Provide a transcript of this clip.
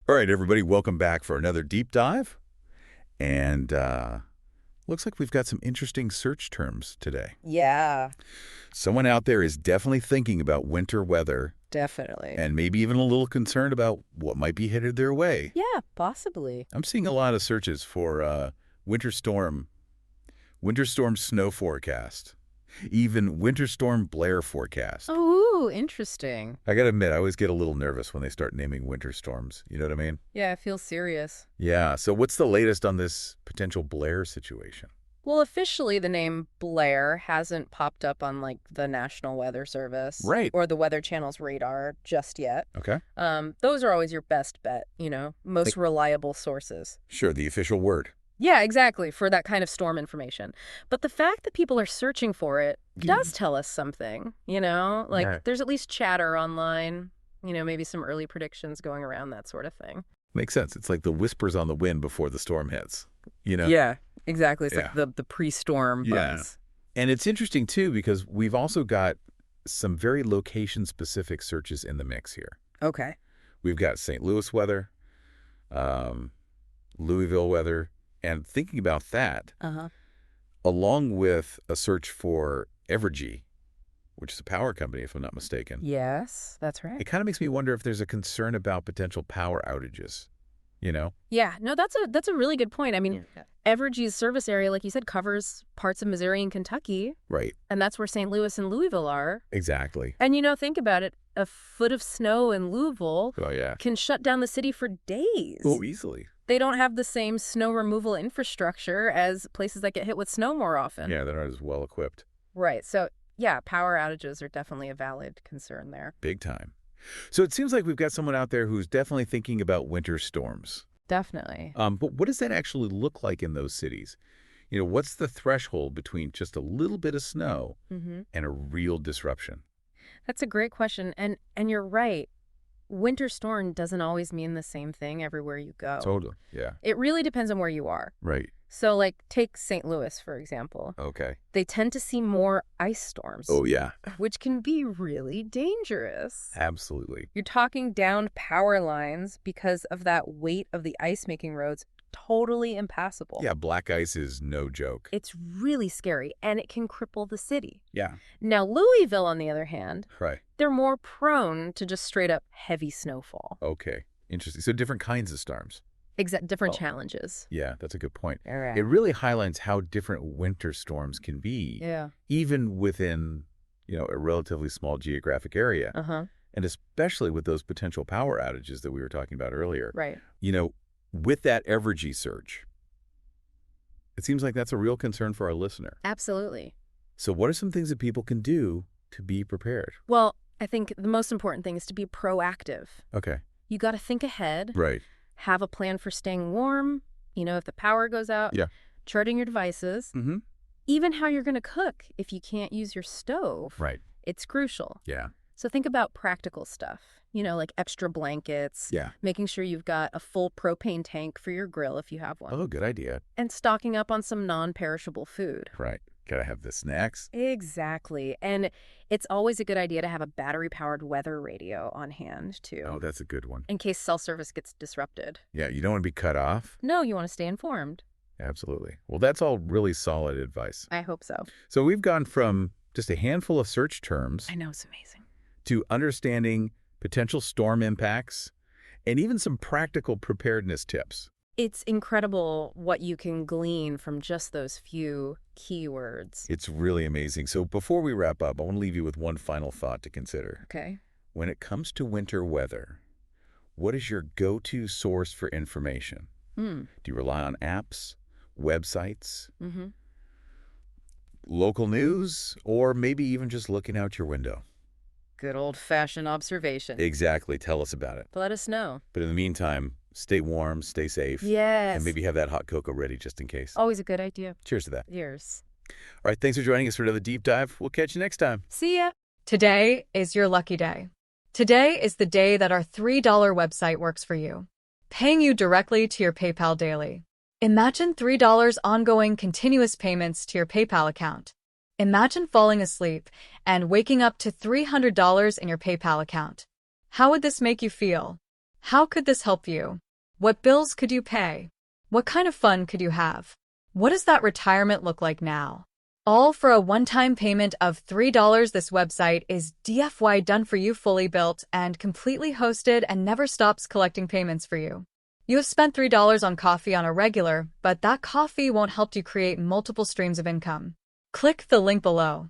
All right, everybody, welcome back for another deep dive. And looks like we've got some interesting search terms today. Yeah, Someone out there is definitely thinking about winter weather definitely. and maybe even a little concerned about what might be headed their way. Yeah, possibly. I'm seeing a lot of searches for winter storm snow forecast, even winter storm Blair forecast. Oh, interesting. I gotta admit, I always get a little nervous when they start naming winter storms. You know what I mean? Yeah, it feels serious. Yeah, so what's the latest on this potential Blair situation? Well, officially, the name Blair hasn't popped up on, like, the National Weather Service Right. or the Weather Channel's radar just yet. Okay. Those are always your best bet, most Like- reliable sources. Sure, the official word. Yeah, exactly, for that kind of storm information. But the fact that people are searching for it does tell us something, Like, Yeah. there's at least chatter online, maybe some early predictions going around, that sort of thing. Makes sense. It's like the whispers on the wind before the storm hits, you know? Yeah, exactly. It's Yeah. like the pre-storm Yeah. buzz. And it's interesting, too, because we've also got some very location-specific searches in the mix here. Okay. We've got St. Louis weather, Louisville weather, and thinking about that, Uh-huh. along with a search for Evergy, which is a power company, if I'm not mistaken, Yes, that's it right. kind of makes me wonder if there's a concern about potential power outages, you know? Yeah, no, that's a really good point. I mean, Evergy's service area, like you said, covers parts of Missouri and Kentucky, Right. and that's where St. Louis and Louisville are. Exactly. And think about it, a foot of snow in Louisville Oh, yeah. can shut down the city for days. Oh, easily. They don't have the same snow removal infrastructure as places that get hit with snow more often. Yeah, they're not as well equipped. Right. So, yeah, power outages are definitely a valid concern there. Big time. So it seems like we've got someone out there who's definitely thinking about winter storms. Definitely. But what does that actually look like in those cities? What's the threshold between just a little bit of snow Mm-hmm. and a real disruption? That's a great question. And you're right. Winter storm doesn't always mean the same thing everywhere you go. Totally. Yeah. It really depends on where you are. Right. So, like, take St. Louis, for example. Okay. They tend to see more ice storms, Oh, yeah. which can be really dangerous. Absolutely. You're talking downed power lines because of that weight of the ice making roads totally impassable. Yeah, black ice is no joke. It's really scary, and it can cripple the city. Yeah. Now, Louisville, on the other hand, Right. they're more prone to just straight up heavy snowfall. Okay. Interesting. So different kinds of storms. Different Oh. challenges. Yeah, that's a good point. All right. It really highlights how different winter storms can be, Yeah. even within, a relatively small geographic area. Uh-huh. And especially with those potential power outages that we were talking about earlier. Right. With that Evergy surge, it seems like that's a real concern for our listener. Absolutely. So what are some things that people can do to be prepared? Well, I think the most important thing is to be proactive. Okay. You got to think ahead, Right. have a plan for staying warm, if the power goes out, Yeah. charging your devices, Mm-hmm. even how you're going to cook if you can't use your stove. Right. It's crucial. Yeah. So think about practical stuff, like extra blankets, Yeah. making sure you've got a full propane tank for your grill if you have one, Oh, good idea. and stocking up on some non-perishable food. Right. Gotta have the snacks. Exactly. And it's always a good idea to have a battery-powered weather radio on hand, too, Oh, that's a good one. in case cell service gets disrupted. Yeah, you don't want to be cut off. No, you want to stay informed. Absolutely. Well, that's all really solid advice. I hope so. So we've gone from just a handful of search terms I know, it's amazing. to understanding potential storm impacts and even some practical preparedness tips. It's incredible what you can glean from just those few keywords. It's really amazing. So before we wrap up, I want to leave you with one final thought to consider. Okay. When it comes to winter weather, what is your go-to source for information? Hmm. Do you rely on apps, websites, Mm-hmm. local news, or maybe even just looking out your window? Good old-fashioned observation. Exactly. Tell us about it. Let us know. But in the meantime, stay warm, stay safe, Yes. and maybe have that hot cocoa ready just in case. Always a good idea. Cheers to that. Cheers. All right, thanks for joining us for another deep dive. We'll catch you next time. See ya. Today is your lucky day. Today is the day that our $3 website works for you, paying you directly to your PayPal daily. Imagine $3 ongoing continuous payments to your PayPal account. Imagine falling asleep and waking up to $300 in your PayPal account. How would this make you feel? How could this help you? What bills could you pay? What kind of fun could you have? What does that retirement look like now? All for a one-time payment of $3. This website is DFY done for you, fully built and completely hosted, and never stops collecting payments for you. You have spent $3 on coffee on a regular, but that coffee won't help you create multiple streams of income. Click the link below.